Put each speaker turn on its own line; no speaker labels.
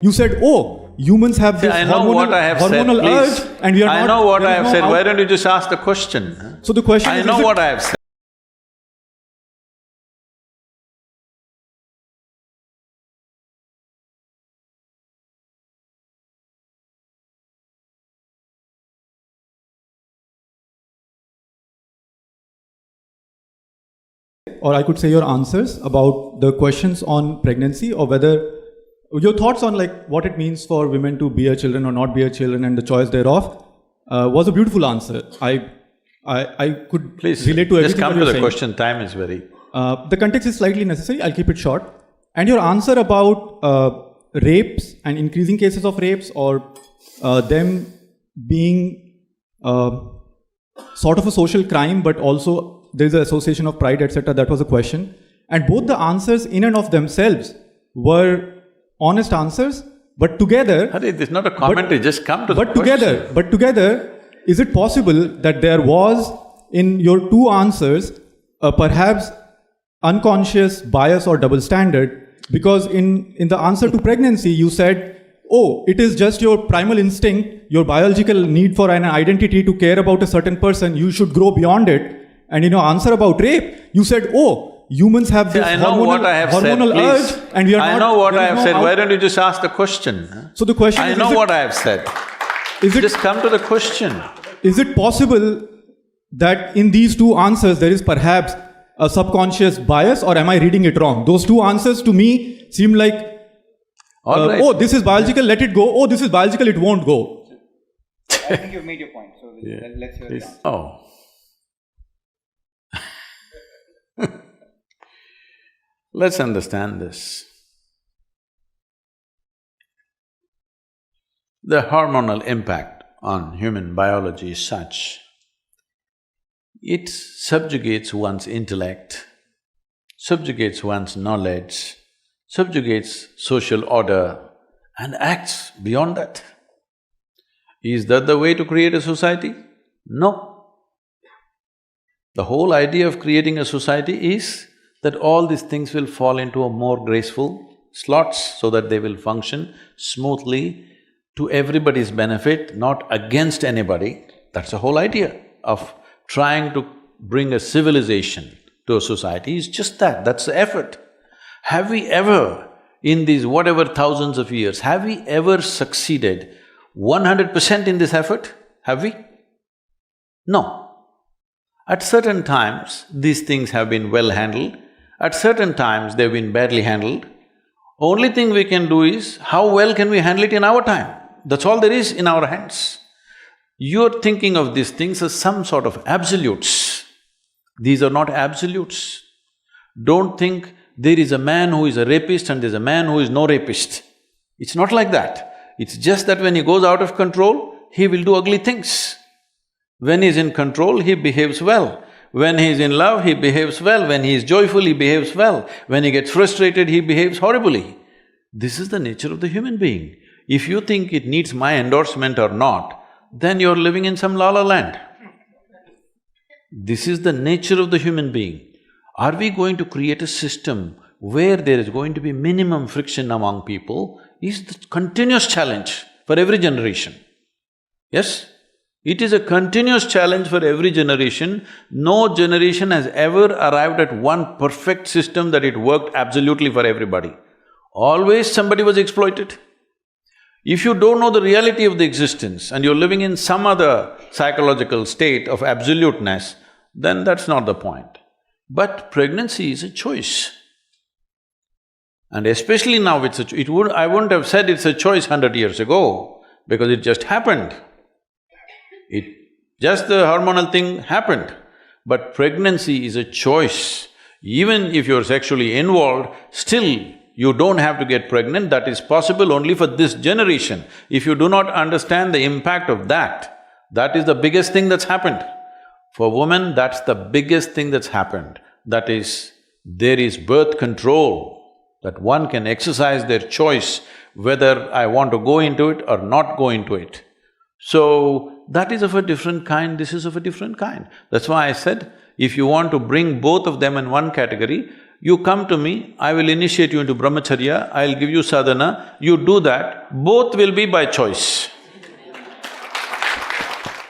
You said, oh, humans have this
I know what I have said,
hormonal
please.
urge and we are not…
I know what
there
I
is
have
no
said,
out-
why don't you just ask the question?
So the question
I
is…
know
is
what
it,
I have said.
or I could say your answers about the questions on pregnancy, or whether… your thoughts on like what it means for women to bear children or not bear children and the choice thereof was a beautiful answer. I could
Please,
relate to everything
just come
that
to
you're
the
saying.
question, time is very…
The context is slightly necessary, I'll keep it short. And your answer about rapes and increasing cases of rapes, or them being sort of a social crime, but also there's an association of pride, etc., that was a question. And both the answers in and of themselves were honest answers, but together…
Hari, this is not a commentary, just come to the question.
But together, is it possible that there was in your two answers perhaps unconscious bias or double standard? Because in the answer to pregnancy, you said, oh, it is just your primal instinct, your biological need for an identity to care about a certain person, you should grow beyond it. And in your answer about rape, you said, oh, humans have this
I know what I have said,
hormonal
please.
urge and we are not…
I know what
there
I
is
have
no
said,
out-
why don't you just ask the question?
So the question
I
is…
know what I have said.
Is it,
Just come to the question.
is it possible that in these two answers there is perhaps a subconscious bias, or am I reading it wrong? Those two answers to me seem like,
All right.
oh, this is biological, let it go. Oh, this is biological, it won't go.
I think you've made your point, so let's hear it.
Oh. Let's understand this. The hormonal impact on human biology is such, it subjugates one's intellect, subjugates one's knowledge, subjugates social order and acts beyond that. Is that the way to create a society? No. The whole idea of creating a society is that all these things will fall into a more graceful slots so that they will function smoothly to everybody's benefit, not against anybody. That's the whole idea of trying to bring a civilization to a society, is just that, that's the effort. Have we ever, in these whatever thousands of years, have we ever succeeded 100% in this effort? Have we? No. At certain times, these things have been well handled, at certain times they've been badly handled. Only thing we can do is, how well can we handle it in our time? That's all there is in our hands. You're thinking of these things as some sort of absolutes. These are not absolutes. Don't think there is a man who is a rapist and there's a man who is no rapist. It's not like that. It's just that when he goes out of control, he will do ugly things. When he's in control, he behaves well. When he's in love, he behaves well. When he is joyful, he behaves well. When he gets frustrated, he behaves horribly. This is the nature of the human being. If you think it needs my endorsement or not, then you're living in some la-la land. This is the nature of the human being. Are we going to create a system where there is going to be minimum friction among people is the continuous challenge for every generation. Yes? It is a continuous challenge for every generation. No generation has ever arrived at one perfect system that it worked absolutely for everybody. Always somebody was exploited. If you don't know the reality of the existence and you're living in some other psychological state of absoluteness, then that's not the point. But pregnancy is a choice. And especially now it's I wouldn't have said it's a choice 100 years ago, because it just happened. Just the hormonal thing happened. But pregnancy is a choice. Even if you're sexually involved, still you don't have to get pregnant, that is possible only for this generation. If you do not understand the impact of that, that is the biggest thing that's happened. For women, that's the biggest thing that's happened. That is, there is birth control, that one can exercise their choice whether I want to go into it or not go into it. So, that is of a different kind, this is of a different kind. That's why I said, if you want to bring both of them in one category, You come to me, I will initiate you into brahmacharya, I'll give you sadhana, you do that, both will be by choice.